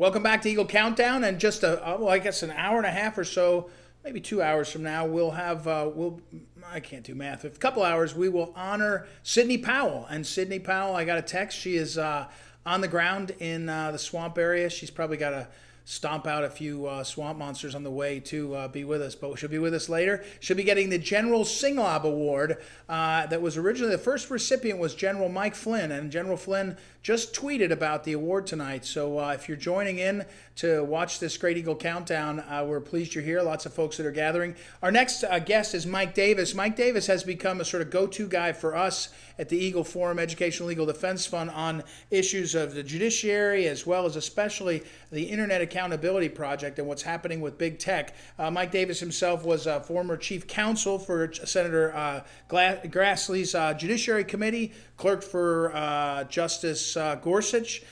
Welcome back to Eagle Countdown, and just I guess an hour and a half or so, maybe 2 hours from now, we'll have I can't do math. A couple hours, we will honor Sidney Powell. And Sidney Powell, I got a text. She is on the ground in the swamp area. She's probably got to stomp out a few swamp monsters on the way to be with us, but she'll be with us later. She'll be getting the General Singlob Award that was originally, the first recipient was General Mike Flynn, and General Flynn just tweeted about the award tonight. So if you're joining in to watch this Great Eagle Countdown, we're pleased you're here. Lots of folks that are gathering. Our next guest is Mike Davis. Mike Davis has become a sort of go-to guy for us at the Eagle Forum Educational Legal Defense Fund on issues of the judiciary, as well as especially the Internet Accountability Project and what's happening with big tech. Mike Davis himself was a former chief counsel for Senator Grassley's Judiciary Committee, clerked for Justice Gorsuch,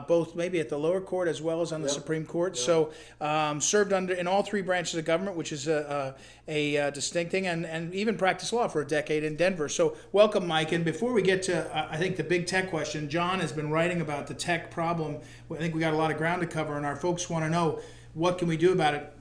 both maybe at the lower court as well as on the Supreme Court. So served in all three branches of government, which is a distinct thing, and even practiced law for a decade in Denver. So welcome, Mike. And before we get to, I think, the big tech question, John has been writing about the tech problem. I think we got a lot of ground to cover, and our folks want to know, what can we do about it?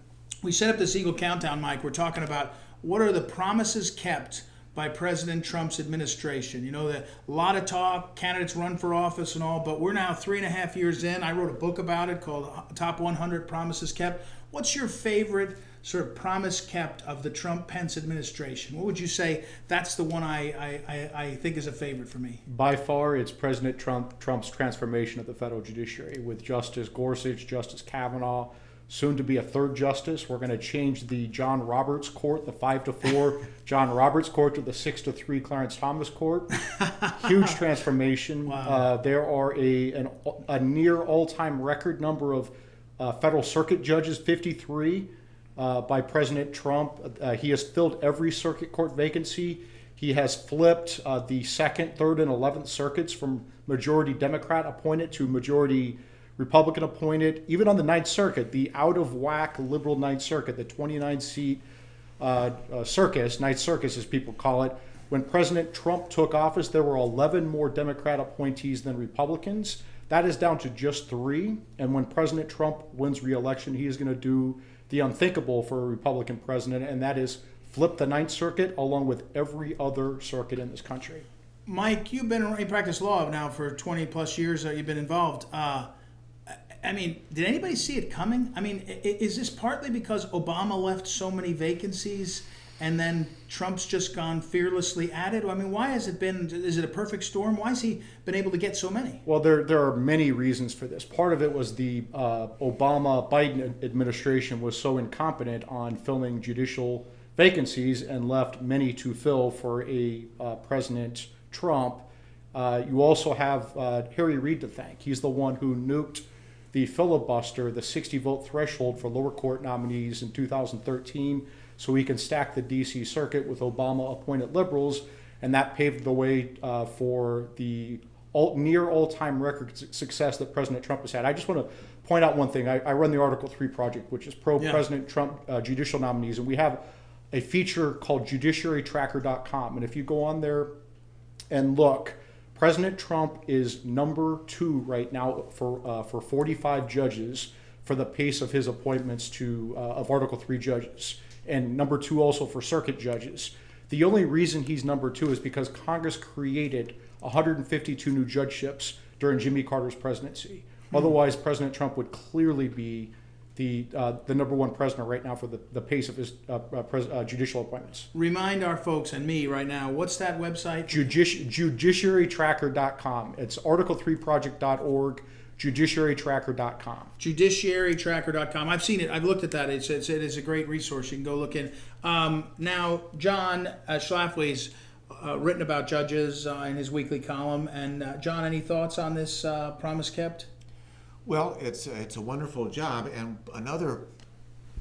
We set up this Eagle Countdown, Mike. We're talking about what are the promises kept by President Trump's administration. You know, a lot of talk, candidates run for office and all, but we're now 3.5 years in. I wrote a book about it called Top 100 Promises Kept. What's your favorite sort of promise kept of the Trump-Pence administration? What would you say that's the one I think is a favorite for me? By far, it's President Trump's transformation of the federal judiciary with Justice Gorsuch, Justice Kavanaugh, soon to be a third justice. We're going to change the John Roberts Court, the 5-4 John Roberts Court, to the 6-3 Clarence Thomas Court. Huge transformation. Wow. There are a near all-time record number of federal circuit judges, 53, by President Trump. He has filled every circuit court vacancy. He has flipped the 2nd, 3rd, and 11th circuits from majority Democrat appointed to majority Republican appointed. Even on the 9th Circuit, the out-of-whack liberal 9th Circuit, the 29-seat circus, 9th Circus as people call it, when President Trump took office, there were 11 more Democrat appointees than Republicans. That is down to just 3. And when President Trump wins re-election, he is going to do the unthinkable for a Republican president, and that is flip the 9th Circuit along with every other circuit in this country. Mike, you practice law now for 20 plus years. You've been involved. I mean, did anybody see it coming? I mean, is this partly because Obama left so many vacancies and then Trump's just gone fearlessly at it? I mean, why has it been, is it a perfect storm? Why has he been able to get so many? Well, there are many reasons for this. Part of it was the Obama-Biden administration was so incompetent on filling judicial vacancies and left many to fill for a President Trump. You also have Harry Reid to thank. He's the one who nuked the filibuster, the 60-vote threshold for lower court nominees in 2013, so he can stack the D.C. Circuit with Obama-appointed liberals, and that paved the way for the near all-time record success that President Trump has had. I just want to point out one thing. I run the Article 3 project, which is pro-President Trump judicial nominees, and we have a feature called judiciarytracker.com, and if you go on there and look, President Trump is number 2 right now for 45 judges for the pace of his appointments of Article 3 judges, and number 2 also for circuit judges. The only reason he's number 2 is because Congress created 152 new judgeships during Jimmy Carter's presidency. Otherwise, President Trump would clearly be the number 1 president right now for the pace of his judicial appointments. Remind our folks and me right now, what's that website? Judiciarytracker.com. It's article3project.org, judiciarytracker.com. Judiciarytracker.com. I've seen it. I've looked at that. It is a great resource. You can go look in. Now, John Schlafly's written about judges in his weekly column. And John, any thoughts on this promise kept? Well, it's a wonderful job, and another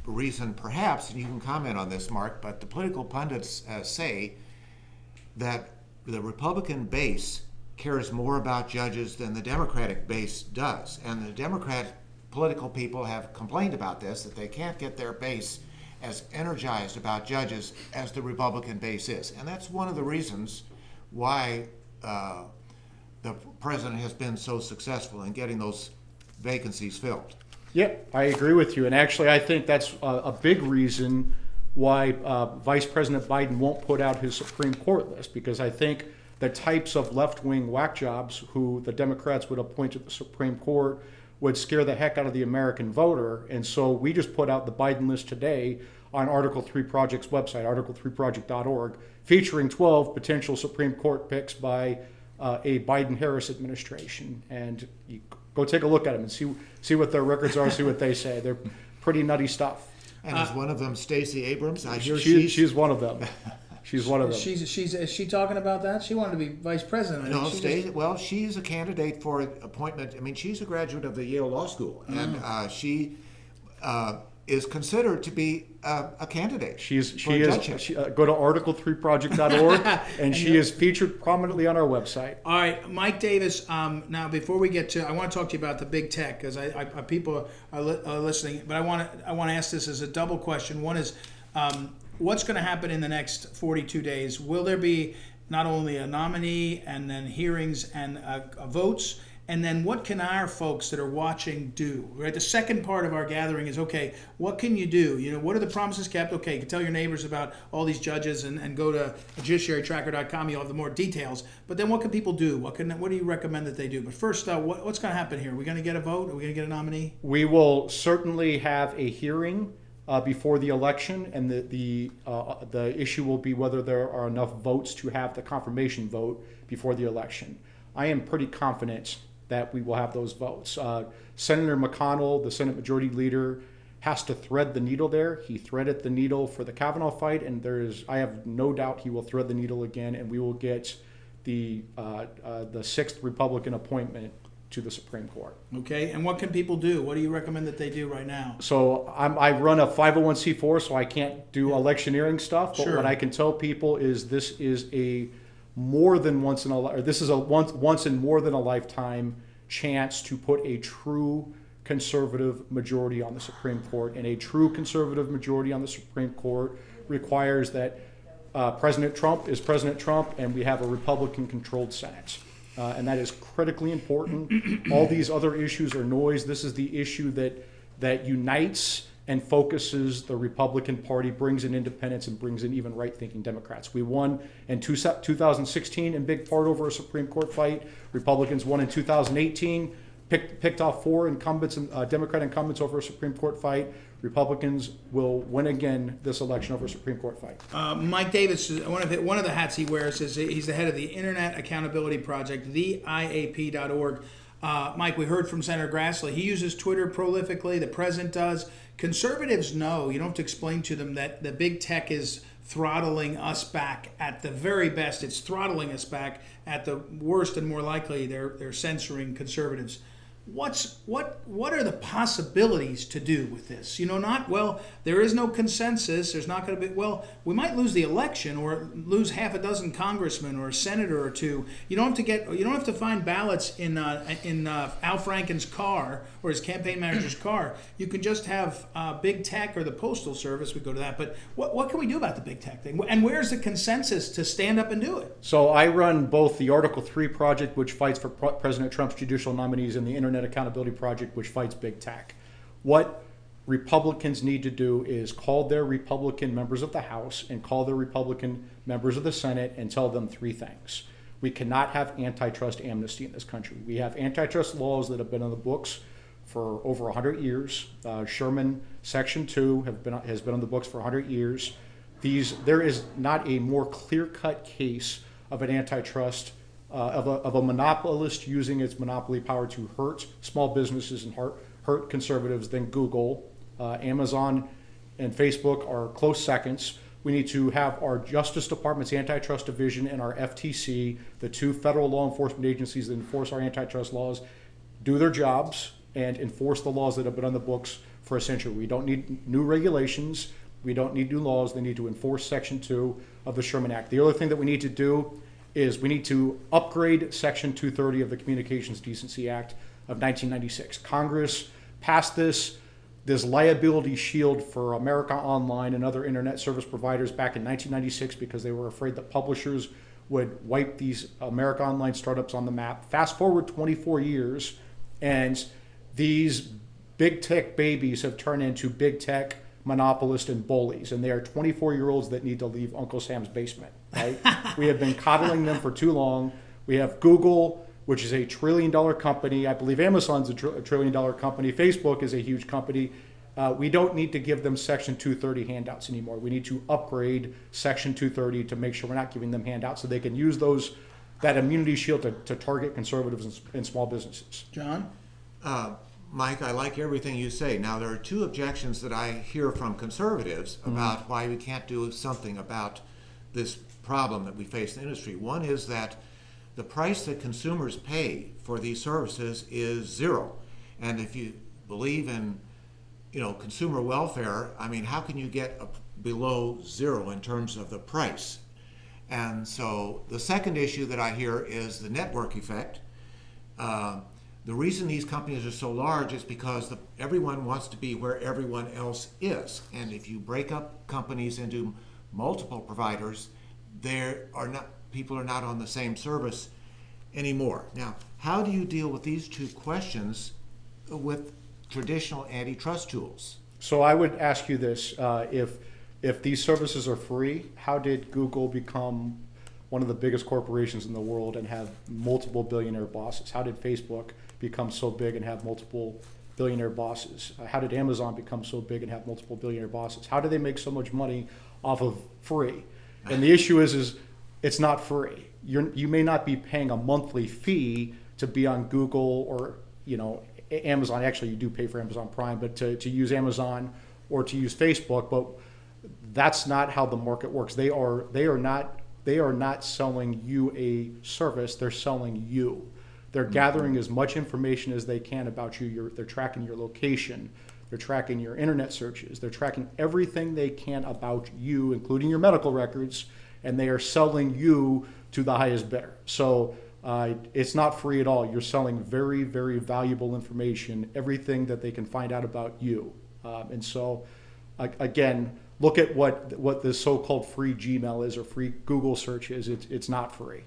reason, perhaps, and you can comment on this, Mark, but the political pundits say that the Republican base cares more about judges than the Democratic base does, and the Democrat political people have complained about this, that they can't get their base as energized about judges as the Republican base is, and that's one of the reasons why the president has been so successful in getting those vacancies filled. Yep, I agree with you. And actually, I think that's a big reason why Vice President Biden won't put out his Supreme Court list, because I think the types of left-wing whack jobs who the Democrats would appoint to the Supreme Court would scare the heck out of the American voter. And so we just put out the Biden list today on Article 3 Project's website, article3project.org, featuring 12 potential Supreme Court picks by a Biden-Harris administration. And you go take a look at them and see what their records are, see what they say. They're pretty nutty stuff. And is one of them Stacey Abrams? I hear She's one of them. She's one of them. Is she talking about that? She wanted to be vice president. No, well, she's a candidate for appointment. I mean, she's a graduate of the Yale Law School, and she is considered to be a candidate. She is. Go to article3project.org, and she is featured prominently on our website. All right, Mike Davis. Now, before we get to, I want to talk to you about the big tech, because people are listening. But I want to ask this as a double question. One is, what's going to happen in the next 42 days? Will there be not only a nominee and then hearings and votes? And then what can our folks that are watching do? Right. The second part of our gathering is, okay, what can you do? What are the promises kept? Okay, you can tell your neighbors about all these judges and go to judiciarytracker.com. You'll have the more details. But then what can people do? What do you recommend that they do? But first, what's going to happen here? Are we going to get a vote? Are we going to get a nominee? We will certainly have a hearing before the election, and the issue will be whether there are enough votes to have the confirmation vote before the election. I am pretty confident that we will have those votes. Senator McConnell, the Senate Majority Leader, has to thread the needle there. He threaded the needle for the Kavanaugh fight, and I have no doubt he will thread the needle again, and we will get the sixth Republican appointment to the Supreme Court. Okay, and what can people do? What do you recommend that they do right now? So I run a 501c4, so I can't do electioneering stuff, but what I can tell people is this is a once in more than a lifetime chance to put a true conservative majority on the Supreme Court. And a true conservative majority on the Supreme Court requires that President Trump is President Trump and we have a Republican-controlled Senate. And that is critically important. All these other issues are noise. This is the issue that unites and focuses the Republican Party, brings in independents, and brings in even right-thinking Democrats. We won in 2016 in big part over a Supreme Court fight. Republicans won in 2018, picked off 4 incumbents, Democrat incumbents over a Supreme Court fight. Republicans will win again this election over a Supreme Court fight. Mike Davis, one of the hats he wears is he's the head of the Internet Accountability Project, theiap.org. Mike, we heard from Senator Grassley. He uses Twitter prolifically. The president does. Conservatives know, you don't have to explain to them that the big tech is throttling us back at the very best. It's throttling us back at the worst, and more likely they're censoring conservatives. What are the possibilities to do with this? There is no consensus. There's not going to be, we might lose the election or lose half a dozen congressmen or a senator or two. You don't have to find ballots in Al Franken's car or his campaign manager's car. You can just have big tech or the postal service. We go to that. But what can we do about the big tech thing? And where's the consensus to stand up and do it? So I run both the Article 3 project, which fights for President Trump's judicial nominees, and the Internet Accountability Project, which fights big tech. What Republicans need to do is call their Republican members of the House and call their Republican members of the Senate and tell them 3 things. We cannot have antitrust amnesty in this country. We have antitrust laws that have been on the books for over 100 years. Sherman Section 2 has been on the books for 100 years. There is not a more clear-cut case of an antitrust of a monopolist using its monopoly power to hurt small businesses and hurt conservatives than Google. Amazon and Facebook are close seconds. We need to have our Justice Department's Antitrust Division and our FTC, the 2 federal law enforcement agencies that enforce our antitrust laws, do their jobs and enforce the laws that have been on the books for a century. We don't need new regulations. We don't need new laws. They need to enforce Section 2 of the Sherman Act. The other thing that we need to do is we need to upgrade Section 230 of the Communications Decency Act of 1996. Congress passed this liability shield for America Online and other internet service providers back in 1996 because they were afraid that publishers would wipe these America Online startups on the map. Fast forward 24 years, and these big tech babies have turned into big tech monopolists and bullies, and they are 24-year-olds that need to leave Uncle Sam's basement, right? We have been coddling them for too long. We have Google, which is a $1 trillion company. I believe Amazon's a $1 trillion company. Facebook is a huge company. We don't need to give them Section 230 handouts anymore. We need to upgrade Section 230 to make sure we're not giving them handouts so they can use that immunity shield to target conservatives and small businesses. John? Mike, I like everything you say. Now, there are two objections that I hear from conservatives about why we can't do something about this problem that we face in the industry. One is that the price that consumers pay for these services is zero. And if you believe in consumer welfare, I mean, how can you get below zero in terms of the price? And so the second issue that I hear is the network effect. The reason these companies are so large is because everyone wants to be where everyone else is. And if you break up companies into multiple providers, people are not on the same service anymore. Now, how do you deal with these two questions with traditional antitrust tools? So I would ask you this, if these services are free, how did Google become one of the biggest corporations in the world and have multiple billionaire bosses? How did Facebook become so big and have multiple billionaire bosses? How did Amazon become so big and have multiple billionaire bosses? How do they make so much money off of free? And the issue is it's not free. You may not be paying a monthly fee to be on Google or Amazon. Actually, you do pay for Amazon Prime, but to use Amazon or to use Facebook, but that's not how the market works. They are not selling you a service. They're selling you. They're gathering as much information as they can about you. They're tracking your location. They're tracking your internet searches. They're tracking everything they can about you, including your medical records, and they are selling you to the highest bidder. So it's not free at all. You're selling very, very valuable information, everything that they can find out about you. And so, again, look at what the so-called free Gmail is or free Google search is. It's not free.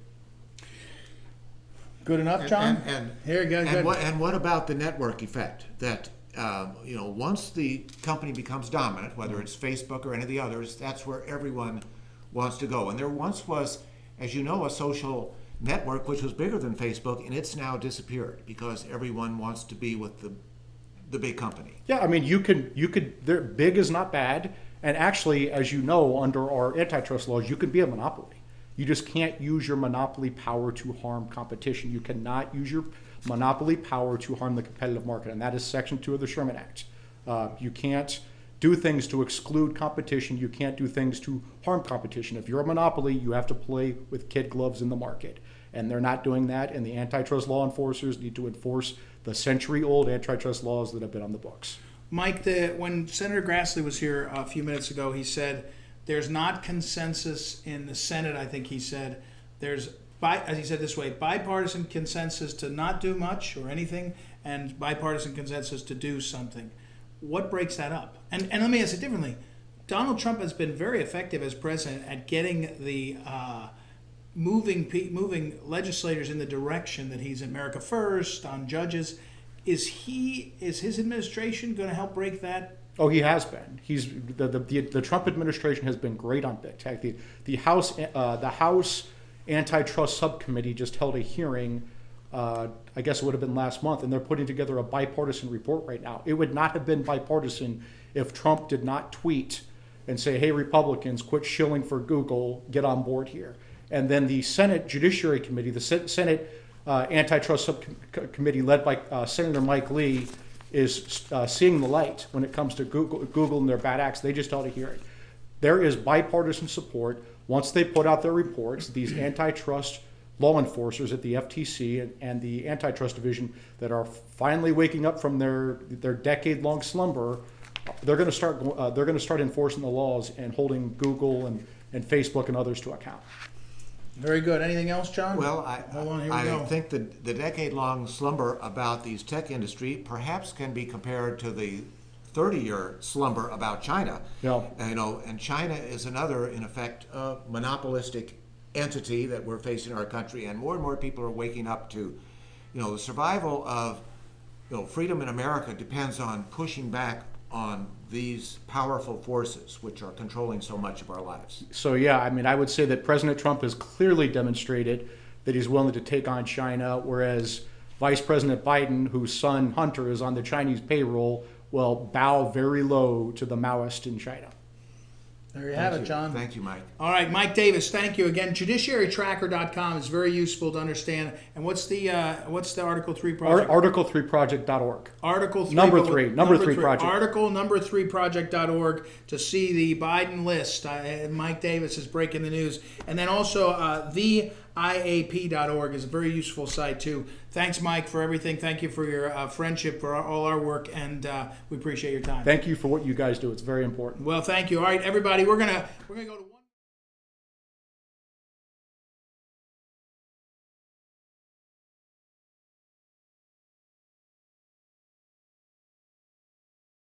Good enough, John? Here you go. And what about the network effect? That once the company becomes dominant, whether it's Facebook or any of the others, that's where everyone wants to go. And there once was, as you know, a social network which was bigger than Facebook, and it's now disappeared because everyone wants to be with the big company. Yeah, I mean, you could. Big is not bad, and actually, as you know, under our antitrust laws, you can be a monopoly. You just can't use your monopoly power to harm competition. You cannot use your monopoly power to harm the competitive market, and that is Section 2 of the Sherman Act. You can't do things to exclude competition. You can't do things to harm competition. If you're a monopoly, you have to play with kid gloves in the market, and they're not doing that, and the antitrust law enforcers need to enforce the century-old antitrust laws that have been on the books. Mike, when Senator Grassley was here a few minutes ago, he said there's not consensus in the Senate. I think he said there's, as he said this way, bipartisan consensus to not do much or anything, and bipartisan consensus to do something. What breaks that up? And let me ask it differently. Donald Trump has been very effective as president at getting the moving legislators in the direction that he's America First on judges. Is his administration going to help break that? Oh, he has been. He's the Trump administration has been great on big tech. The House Antitrust Subcommittee just held a hearing. I guess it would have been last month, and they're putting together a bipartisan report right now. It would not have been bipartisan if Trump did not tweet and say, "Hey, Republicans, quit shilling for Google. Get on board here." And then the Senate Judiciary Committee, the Senate Antitrust Subcommittee led by Senator Mike Lee, is seeing the light when it comes to Google and their bad acts. They just held a hearing. There is bipartisan support. Once they put out their reports, these antitrust law enforcers at the FTC and the Antitrust Division that are finally waking up from their decade-long slumber, they're going to start enforcing the laws and holding Google and Facebook and others to account. Very good. Anything else, John? Well, Hold on, here we I go. think the decade-long slumber about these tech industry perhaps can be compared to the 30-year slumber about China. Yeah. And China is another, in effect, monopolistic entity that we're facing in our country, and more people are waking up to, the survival of freedom in America depends on pushing back on these powerful forces which are controlling so much of our lives. So yeah, I mean, I would say that President Trump has clearly demonstrated that he's willing to take on China, whereas Vice President Biden, whose son Hunter is on the Chinese payroll, will bow very low to the Maoist in China. There you have it, John. Thank you, Mike. All right, Mike Davis, thank you again. JudiciaryTracker.com is very useful to understand. And what's the Article 3 project? Article3project.org. Article 3. Number three project. Article number 3 project.org to see the Biden list. Mike Davis is breaking the news. And then also theiap.org is a very useful site too. Thanks, Mike, for everything. Thank you for your friendship, for all our work, and we appreciate your time. Thank you for what you guys do. It's very important. Well, thank you. All right, everybody, we're gonna go to one.